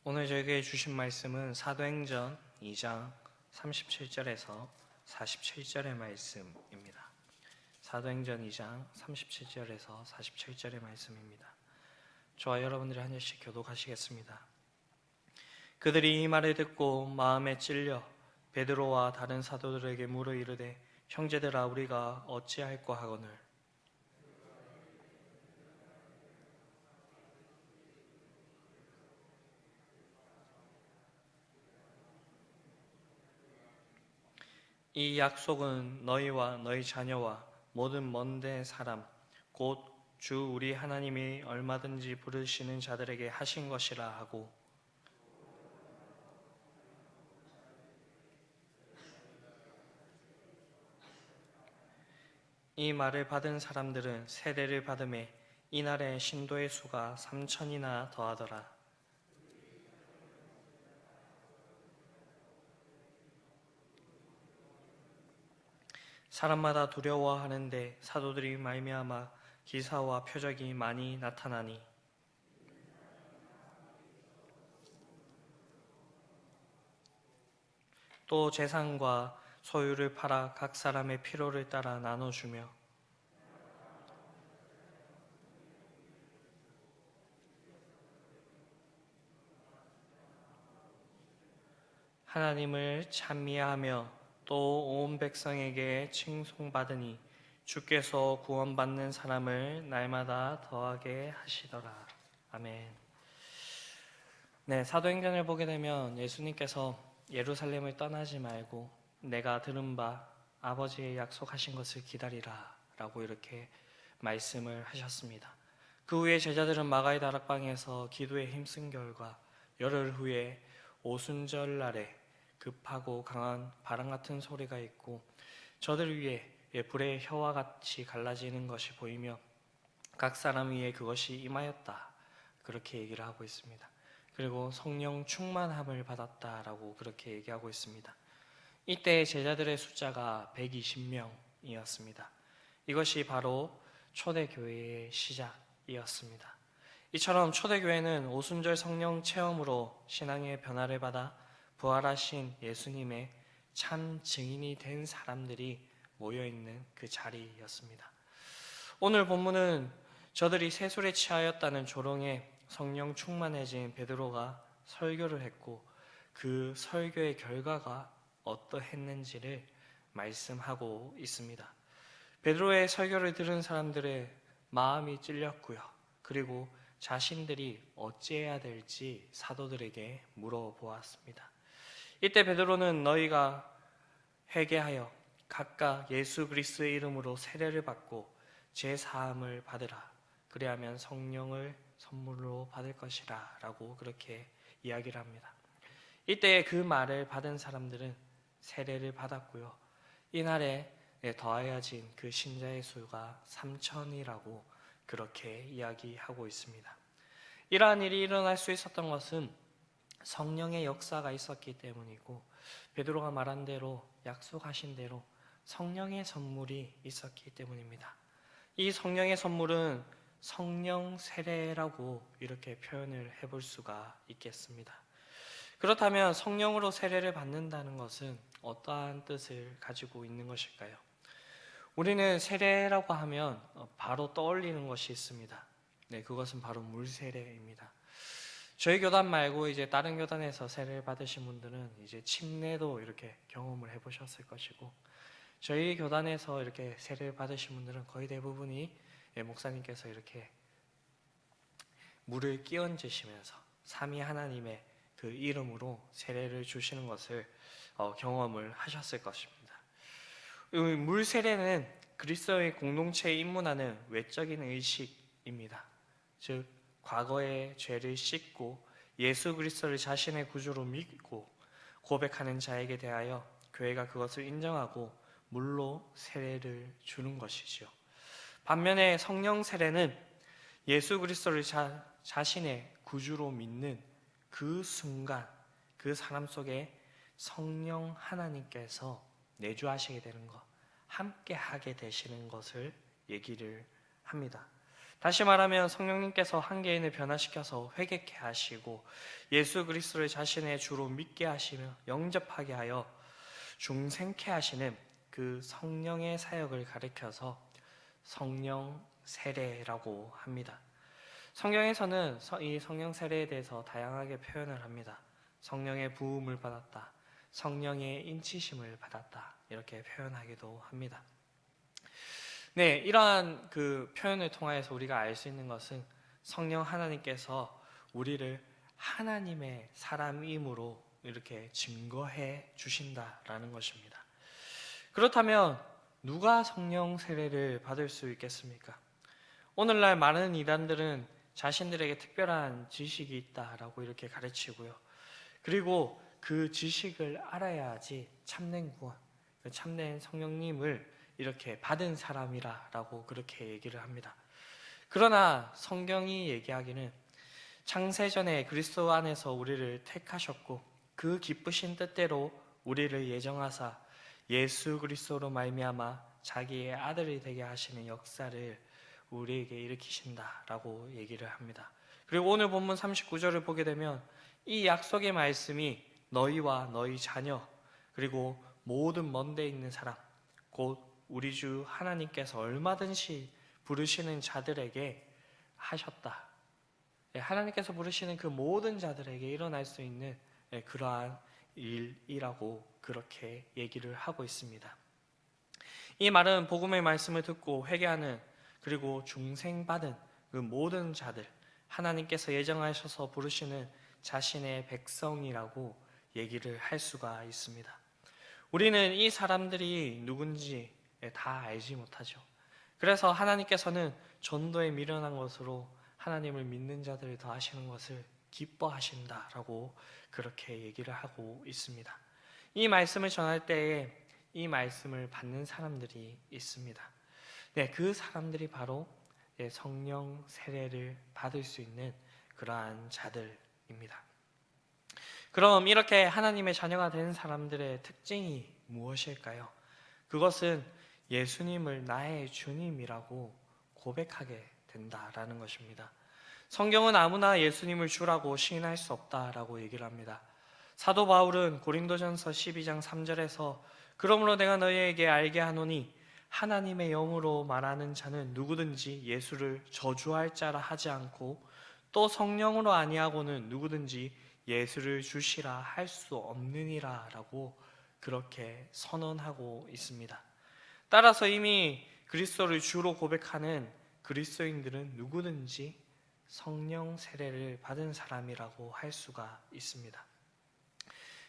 오늘 저에게 주신 말씀은 사도행전 2장 37절에서 47절의 말씀입니다. 사도행전 2장 37절에서 47절의 말씀입니다. 저와 여러분들이 한 절씩 교독하시겠습니다. 그들이 이 말을 듣고 마음에 찔려 베드로와 다른 사도들에게 물어 이르되 형제들아 우리가 어찌할꼬 하거늘. 이 약속은 너희와 너희 자녀와 모든 먼데 사람 곧 주 우리 하나님이 얼마든지 부르시는 자들에게 하신 것이라 하고, 이 말을 받은 사람들은 세례를 받음에 이날의 신도의 수가 3,000이나 더하더라. 사람마다 두려워하는데 사도들이 말미암아 기사와 표적이 많이 나타나니 또 재산과 소유를 팔아 각 사람의 필요를 따라 나눠주며 하나님을 찬미하며 또 온 백성에게 칭송받으니 주께서 구원받는 사람을 날마다 더하게 하시더라. 아멘. 네, 사도행전을 보게 되면 예수님께서 예루살렘을 떠나지 말고 내가 들은 바 아버지의 약속하신 것을 기다리라 라고 이렇게 말씀을 하셨습니다. 그 후에 제자들은 마가의 다락방에서 기도에 힘쓴 결과 열흘 후에 오순절 날에 급하고 강한 바람 같은 소리가 있고 저들 위에 불의 혀와 같이 갈라지는 것이 보이며 각 사람 위에 그것이 임하였다, 그렇게 얘기를 하고 있습니다. 그리고 성령 충만함을 받았다라고 그렇게 얘기하고 있습니다. 이때 제자들의 숫자가 120명이었습니다. 이것이 바로 초대교회의 시작이었습니다. 이처럼 초대교회는 오순절 성령 체험으로 신앙의 변화를 받아 부활하신 예수님의 참 증인이 된 사람들이 모여있는 그 자리였습니다. 오늘 본문은 저들이 세술에 취하였다는 조롱에 성령 충만해진 베드로가 설교를 했고 그 설교의 결과가 어떠했는지를 말씀하고 있습니다. 베드로의 설교를 들은 사람들의 마음이 찔렸고요. 그리고 자신들이 어찌해야 될지 사도들에게 물어보았습니다. 이때 베드로는 너희가 회개하여 각각 예수 그리스도의 이름으로 세례를 받고 제사함을 받으라. 그리하면 성령을 선물로 받을 것이라 라고 그렇게 이야기를 합니다. 이때 그 말을 받은 사람들은 세례를 받았고요. 이날에 더하여진 그 신자의 수가 3,000이라고 그렇게 이야기하고 있습니다. 이러한 일이 일어날 수 있었던 것은 성령의 역사가 있었기 때문이고 베드로가 말한 대로 약속하신 대로 성령의 선물이 있었기 때문입니다. 이 성령의 선물은 성령 세례라고 이렇게 표현을 해볼 수가 있겠습니다. 그렇다면 성령으로 세례를 받는다는 것은 어떠한 뜻을 가지고 있는 것일까요? 우리는 세례라고 하면 바로 떠올리는 것이 있습니다. 네, 그것은 바로 물세례입니다. 저희 교단 말고 이제 다른 교단에서 세례를 받으신 분들은 이제 침례도 이렇게 경험을 해보셨을 것이고, 저희 교단에서 이렇게 세례를 받으신 분들은 거의 대부분이 목사님께서 이렇게 물을 끼얹으시면서 삼위 하나님의 그 이름으로 세례를 주시는 것을 경험을 하셨을 것입니다. 물 세례는 그리스도의 공동체에 입문하는 외적인 의식입니다. 즉 과거의 죄를 씻고 예수 그리스도를 자신의 구주로 믿고 고백하는 자에게 대하여 교회가 그것을 인정하고 물로 세례를 주는 것이죠. 반면에 성령 세례는 예수 그리스도를 자신의 구주로 믿는 그 순간 그 사람 속에 성령 하나님께서 내주하시게 되는 것, 함께 하게 되시는 것을 얘기를 합니다. 다시 말하면 성령님께서 한 개인을 변화시켜서 회개케 하시고 예수 그리스도를 자신의 주로 믿게 하시며 영접하게 하여 중생케 하시는 그 성령의 사역을 가리켜서 성령 세례라고 합니다. 성경에서는 이 성령 세례에 대해서 다양하게 표현을 합니다. 성령의 부음을 받았다, 성령의 인치심을 받았다, 이렇게 표현하기도 합니다. 네, 이러한 그 표현을 통하여서 우리가 알 수 있는 것은 성령 하나님께서 우리를 하나님의 사람임으로 이렇게 증거해 주신다라는 것입니다. 그렇다면 누가 성령 세례를 받을 수 있겠습니까? 오늘날 많은 이단들은 자신들에게 특별한 지식이 있다라고 이렇게 가르치고요. 그리고 그 지식을 알아야지 참된 구원, 참된 성령님을 이렇게 받은 사람이라고 그렇게 얘기를 합니다. 그러나 성경이 얘기하기는 창세전에 그리스도 안에서 우리를 택하셨고 그 기쁘신 뜻대로 우리를 예정하사 예수 그리스도로 말미암아 자기의 아들이 되게 하시는 역사를 우리에게 일으키신다라고 얘기를 합니다. 그리고 오늘 본문 39절을 보게 되면 이 약속의 말씀이 너희와 너희 자녀 그리고 모든 먼 데 있는 사람 곧 우리 주 하나님께서 얼마든지 부르시는 자들에게 하셨다. 하나님께서 부르시는 그 모든 자들에게 일어날 수 있는 그러한 일이라고 그렇게 얘기를 하고 있습니다. 이 말은 복음의 말씀을 듣고 회개하는 그리고 중생받은 그 모든 자들, 하나님께서 예정하셔서 부르시는 자신의 백성이라고 얘기를 할 수가 있습니다. 우리는 이 사람들이 누군지 다 알지 못하죠. 그래서 하나님께서는 전도에 미련한 것으로 하나님을 믿는 자들을 더하시는 것을 기뻐하신다라고 그렇게 얘기를 하고 있습니다. 이 말씀을 전할 때에 이 말씀을 받는 사람들이 있습니다. 네, 그 사람들이 바로 성령 세례를 받을 수 있는 그러한 자들입니다. 그럼 이렇게 하나님의 자녀가 된 사람들의 특징이 무엇일까요? 그것은 예수님을 나의 주님이라고 고백하게 된다라는 것입니다. 성경은 아무나 예수님을 주라고 시인할 수 없다라고 얘기를 합니다. 사도 바울은 고린도전서 12장 3절에서 그러므로 내가 너희에게 알게 하노니 하나님의 영으로 말하는 자는 누구든지 예수를 저주할 자라 하지 않고 또 성령으로 아니하고는 누구든지 예수를 주시라 할 수 없느니라 라고 그렇게 선언하고 있습니다. 따라서 이미 그리스도를 주로 고백하는 그리스도인들은 누구든지 성령 세례를 받은 사람이라고 할 수가 있습니다.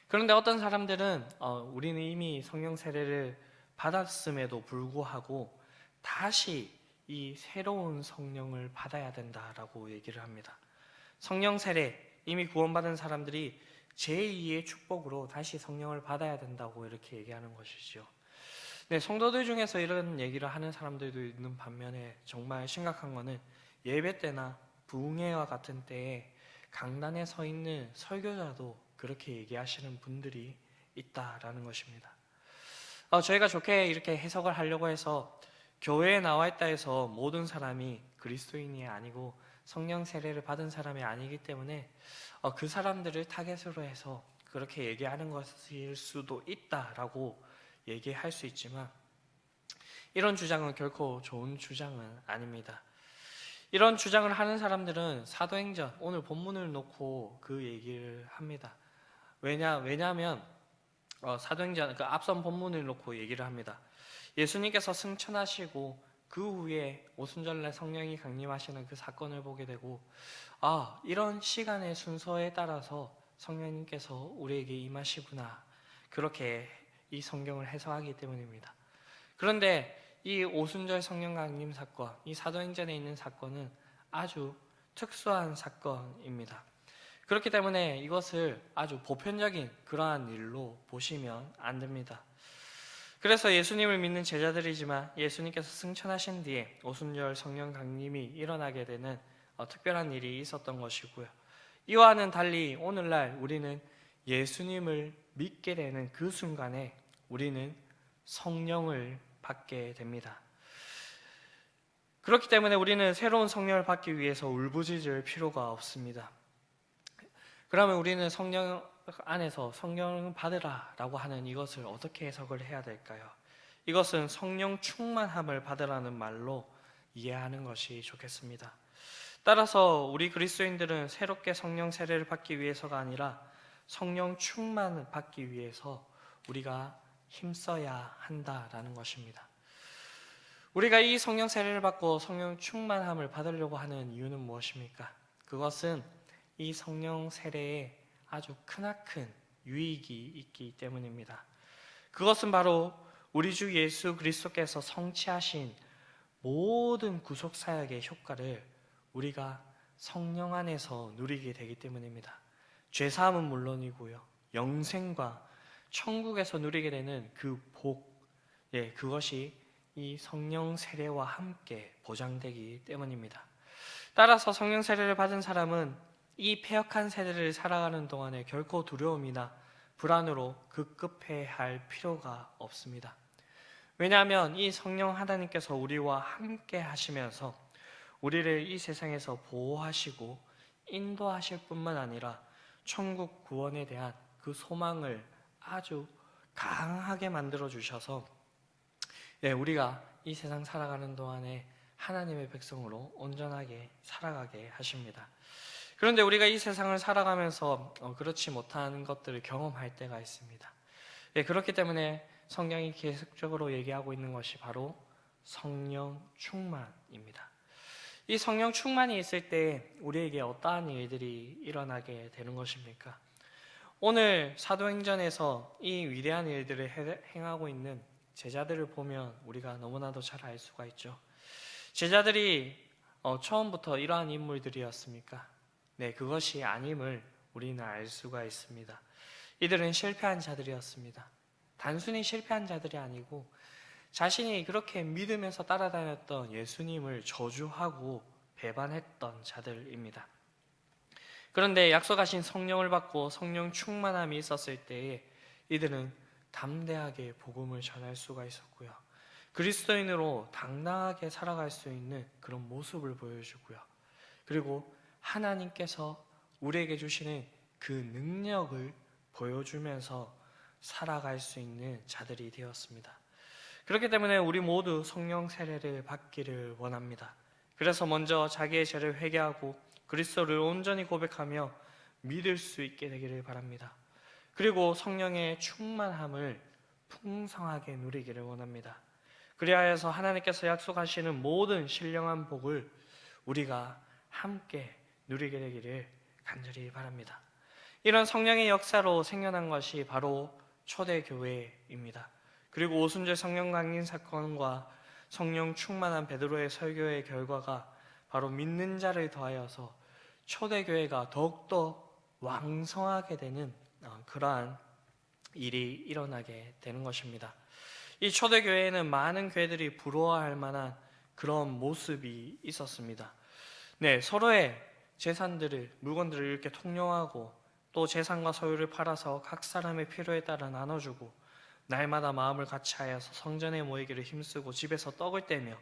그런데 어떤 사람들은 우리는 이미 성령 세례를 받았음에도 불구하고 다시 이 새로운 성령을 받아야 된다라고 얘기를 합니다. 성령 세례, 이미 구원받은 사람들이 제2의 축복으로 다시 성령을 받아야 된다고 이렇게 얘기하는 것이죠. 네, 성도들 중에서 이런 얘기를 하는 사람들도 있는 반면에 정말 심각한 거는 예배 때나 부흥회와 같은 때에 강단에 서 있는 설교자도 그렇게 얘기하시는 분들이 있다라는 것입니다. 저희가 좋게 이렇게 해석을 하려고 해서 교회에 나와 있다 해서 모든 사람이 그리스도인이 아니고 성령 세례를 받은 사람이 아니기 때문에 그 사람들을 타겟으로 해서 그렇게 얘기하는 것일 수도 있다라고 얘기할 수 있지만 이런 주장은 결코 좋은 주장은 아닙니다. 이런 주장을 하는 사람들은 사도행전 오늘 본문을 놓고 그 얘기를 합니다. 왜냐하면 사도행전 그 앞선 본문을 놓고 얘기를 합니다. 예수님께서 승천하시고 그 후에 오순절날 성령이 강림하시는 그 사건을 보게 되고 이런 시간의 순서에 따라서 성령님께서 우리에게 임하시구나 그렇게 이 성경을 해석하기 때문입니다. 그런데 이 오순절 성령 강림 사건, 이 사도행전에 있는 사건은 아주 특수한 사건입니다. 그렇기 때문에 이것을 아주 보편적인 그러한 일로 보시면 안 됩니다. 그래서 예수님을 믿는 제자들이지만 예수님께서 승천하신 뒤에 오순절 성령 강림이 일어나게 되는 특별한 일이 있었던 것이고요. 이와는 달리 오늘날 우리는 예수님을 믿게 되는 그 순간에 우리는 성령을 받게 됩니다. 그렇기 때문에 우리는 새로운 성령을 받기 위해서 울부짖을 필요가 없습니다. 그러면 우리는 성령 안에서 성령을 받으라라고 하는 이것을 어떻게 해석을 해야 될까요? 이것은 성령 충만함을 받으라는 말로 이해하는 것이 좋겠습니다. 따라서 우리 그리스도인들은 새롭게 성령 세례를 받기 위해서가 아니라 성령 충만을 받기 위해서 우리가 힘써야 한다라는 것입니다. 우리가 이 성령 세례를 받고 성령 충만함을 받으려고 하는 이유는 무엇입니까? 그것은 이 성령 세례에 아주 크나큰 유익이 있기 때문입니다. 그것은 바로 우리 주 예수 그리스도께서 성취하신 모든 구속 사역의 효과를 우리가 성령 안에서 누리게 되기 때문입니다. 죄사함은 물론이고요, 영생과 천국에서 누리게 되는 그 복, 그것이 이 성령 세례와 함께 보장되기 때문입니다. 따라서 성령 세례를 받은 사람은 이 패역한 세대를 살아가는 동안에 결코 두려움이나 불안으로 급급해할 필요가 없습니다. 왜냐하면 이 성령 하나님께서 우리와 함께 하시면서 우리를 이 세상에서 보호하시고 인도하실 뿐만 아니라 천국 구원에 대한 그 소망을 아주 강하게 만들어 주셔서 우리가 이 세상 살아가는 동안에 하나님의 백성으로 온전하게 살아가게 하십니다. 그런데 우리가 이 세상을 살아가면서 그렇지 못한 것들을 경험할 때가 있습니다. 그렇기 때문에 성경이 계속적으로 얘기하고 있는 것이 바로 성령 충만입니다. 이 성령 충만이 있을 때 우리에게 어떠한 일들이 일어나게 되는 것입니까? 오늘 사도행전에서 이 위대한 일들을 행하고 있는 제자들을 보면 우리가 너무나도 잘 알 수가 있죠. 제자들이 처음부터 이러한 인물들이었습니까? 네, 그것이 아님을 우리는 알 수가 있습니다. 이들은 실패한 자들이었습니다. 단순히 실패한 자들이 아니고 자신이 그렇게 믿으면서 따라다녔던 예수님을 저주하고 배반했던 자들입니다. 그런데 약속하신 성령을 받고 성령 충만함이 있었을 때에 이들은 담대하게 복음을 전할 수가 있었고요, 그리스도인으로 당당하게 살아갈 수 있는 그런 모습을 보여주고요, 그리고 하나님께서 우리에게 주시는 그 능력을 보여주면서 살아갈 수 있는 자들이 되었습니다. 그렇기 때문에 우리 모두 성령 세례를 받기를 원합니다. 그래서 먼저 자기의 죄를 회개하고 그리스도를 온전히 고백하며 믿을 수 있게 되기를 바랍니다. 그리고 성령의 충만함을 풍성하게 누리기를 원합니다. 그리하여서 하나님께서 약속하시는 모든 신령한 복을 우리가 함께 누리게 되기를 간절히 바랍니다. 이런 성령의 역사로 생겨난 것이 바로 초대교회입니다. 그리고 오순절 성령 강림 사건과 성령 충만한 베드로의 설교의 결과가 바로 믿는 자를 더하여서 초대교회가 더욱더 왕성하게 되는 그러한 일이 일어나게 되는 것입니다. 이 초대교회에는 많은 교회들이 부러워할 만한 그런 모습이 있었습니다. 서로의 재산들을, 물건들을 이렇게 통용하고 또 재산과 소유를 팔아서 각 사람의 필요에 따라 나눠주고 날마다 마음을 같이하여서 성전에 모이기를 힘쓰고 집에서 떡을 떼며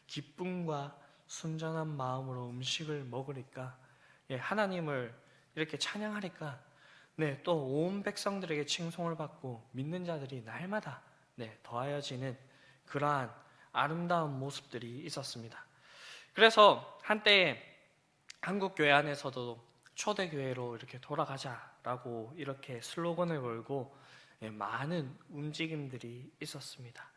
기쁨과 순전한 마음으로 음식을 먹으니까 하나님을 이렇게 찬양하니까 또 온 백성들에게 칭송을 받고 믿는 자들이 날마다 더하여지는 그러한 아름다운 모습들이 있었습니다. 그래서 한때 한국 교회 안에서도 초대교회로 이렇게 돌아가자라고 이렇게 슬로건을 걸고 많은 움직임들이 있었습니다.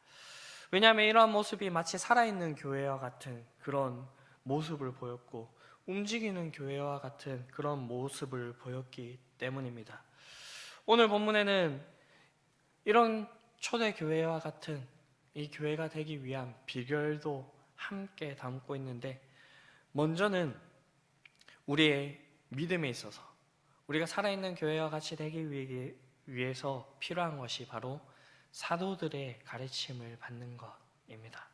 왜냐하면 이러한 모습이 마치 살아있는 교회와 같은 그런 모습을 보였고 움직이는 교회와 같은 그런 모습을 보였기 때문입니다. 오늘 본문에는 이런 초대교회와 같은 이 교회가 되기 위한 비결도 함께 담고 있는데, 먼저는 우리의 믿음에 있어서 우리가 살아있는 교회와 같이 되기 위해서 필요한 것이 바로 사도들의 가르침을 받는 것입니다.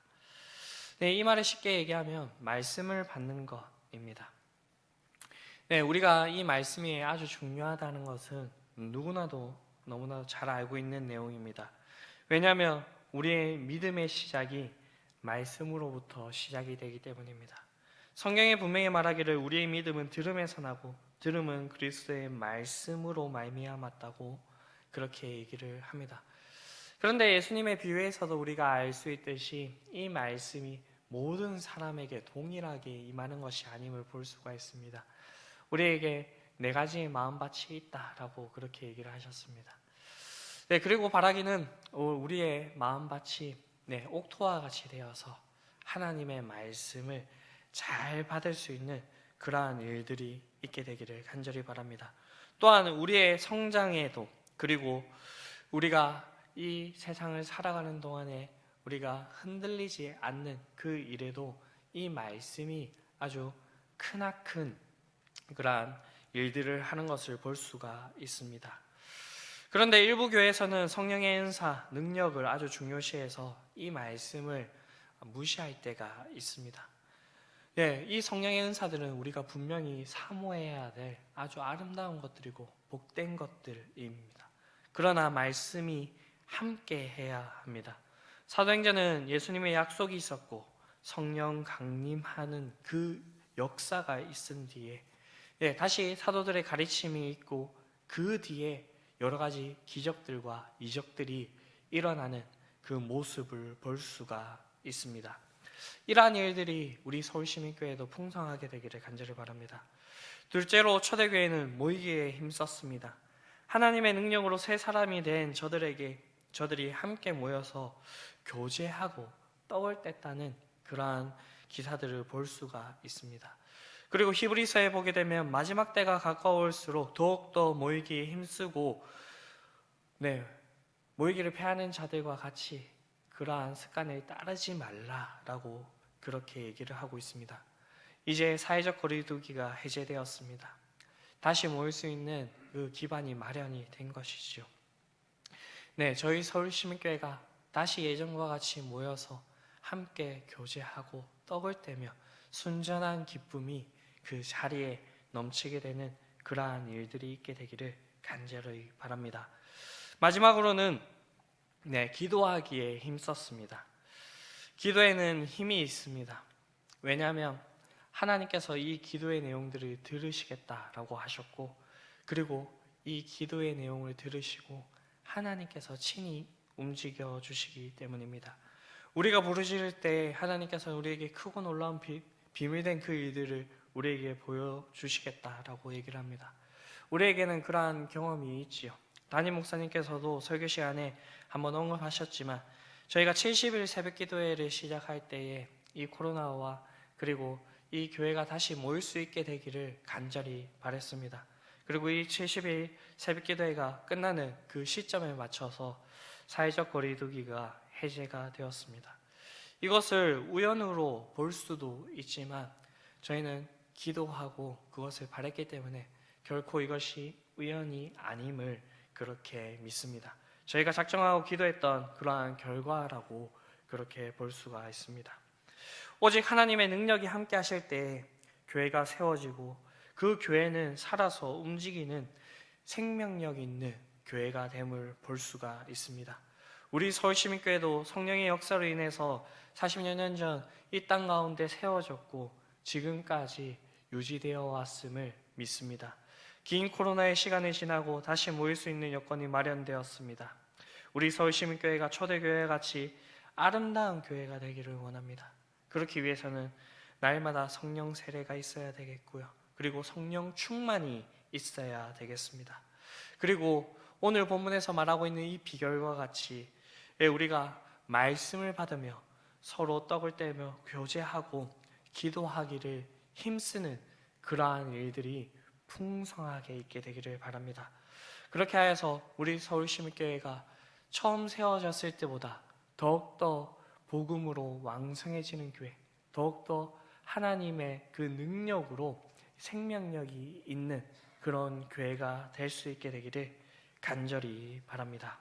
이 말을 쉽게 얘기하면 말씀을 받는 것입니다. 우리가 이 말씀이 아주 중요하다는 것은 누구나도 너무나도 잘 알고 있는 내용입니다. 왜냐하면 우리의 믿음의 시작이 말씀으로부터 시작이 되기 때문입니다. 성경에 분명히 말하기를 우리의 믿음은 들음에서 나고 들음은 그리스도의 말씀으로 말미암았다고 그렇게 얘기를 합니다. 그런데 예수님의 비유에서도 우리가 알 수 있듯이 이 말씀이 모든 사람에게 동일하게 임하는 것이 아님을 볼 수가 있습니다. 우리에게 네 가지의 마음밭이 있다라고 그렇게 얘기를 하셨습니다. 네, 그리고 바라기는 우리의 마음밭이 옥토와 같이 되어서 하나님의 말씀을 잘 받을 수 있는 그러한 일들이 있게 되기를 간절히 바랍니다. 또한 우리의 성장에도, 그리고 우리가 이 세상을 살아가는 동안에 우리가 흔들리지 않는 그 일에도 이 말씀이 아주 크나큰 그러한 일들을 하는 것을 볼 수가 있습니다. 그런데 일부 교회에서는 성령의 은사, 능력을 아주 중요시해서 이 말씀을 무시할 때가 있습니다. 이 성령의 은사들은 우리가 분명히 사모해야 될 아주 아름다운 것들이고 복된 것들입니다. 그러나 말씀이 함께 해야 합니다. 사도행전은 예수님의 약속이 있었고 성령 강림하는 그 역사가 있은 뒤에 다시 사도들의 가르침이 있고 그 뒤에 여러 가지 기적들과 이적들이 일어나는 그 모습을 볼 수가 있습니다. 이러한 일들이 우리 서울시민교회도 풍성하게 되기를 간절히 바랍니다. 둘째로 초대교회는 모이기에 힘썼습니다. 하나님의 능력으로 새 사람이 된 저들이 함께 모여서 교제하고 떡을 뗐다는 그러한 기사들을 볼 수가 있습니다. 그리고 히브리서에 보게 되면 마지막 때가 가까울수록 더욱더 모이기에 힘쓰고 모이기를 패하는 자들과 같이 그러한 습관을 따르지 말라라고 그렇게 얘기를 하고 있습니다. 이제 사회적 거리두기가 해제되었습니다. 다시 모일 수 있는 그 기반이 마련이 된 것이죠. 저희 서울시민교회가 다시 예전과 같이 모여서 함께 교제하고 떡을 떼며 순전한 기쁨이 그 자리에 넘치게 되는 그러한 일들이 있게 되기를 간절히 바랍니다. 마지막으로는 기도하기에 힘썼습니다. 기도에는 힘이 있습니다. 왜냐하면 하나님께서 이 기도의 내용들을 들으시겠다라고 하셨고, 그리고 이 기도의 내용을 들으시고 하나님께서 친히 움직여 주시기 때문입니다. 우리가 부르짖을 때 하나님께서 우리에게 크고 놀라운 비밀된 그 일들을 우리에게 보여주시겠다라고 얘기를 합니다. 우리에게는 그러한 경험이 있지요. 담임 목사님께서도 설교 시간에 한번 언급하셨지만 저희가 70일 새벽 기도회를 시작할 때에 이 코로나와 그리고 이 교회가 다시 모일 수 있게 되기를 간절히 바랬습니다. 그리고 이 70일 새벽 기도회가 끝나는 그 시점에 맞춰서 사회적 거리두기가 해제가 되었습니다. 이것을 우연으로 볼 수도 있지만 저희는 기도하고 그것을 바랬기 때문에 결코 이것이 우연이 아님을 그렇게 믿습니다. 저희가 작정하고 기도했던 그러한 결과라고 그렇게 볼 수가 있습니다. 오직 하나님의 능력이 함께 하실 때 교회가 세워지고 그 교회는 살아서 움직이는 생명력 있는 교회가 됨을 볼 수가 있습니다. 우리 서울시민교회도 성령의 역사로 인해서 40여 년 전 이 땅 가운데 세워졌고 지금까지 유지되어 왔음을 믿습니다. 긴 코로나의 시간이 지나고 다시 모일 수 있는 여건이 마련되었습니다. 우리 서울시민교회가 초대교회 같이 아름다운 교회가 되기를 원합니다. 그렇기 위해서는 날마다 성령 세례가 있어야 되겠고요. 그리고 성령 충만이 있어야 되겠습니다. 그리고 오늘 본문에서 말하고 있는 이 비결과 같이 우리가 말씀을 받으며 서로 떡을 떼며 교제하고 기도하기를 힘쓰는 그러한 일들이 풍성하게 있게 되기를 바랍니다. 그렇게 하여서 우리 서울시민교회가 처음 세워졌을 때보다 더욱더 복음으로 왕성해지는 교회, 더욱더 하나님의 그 능력으로 생명력이 있는 그런 교회가 될 수 있게 되기를 간절히 바랍니다.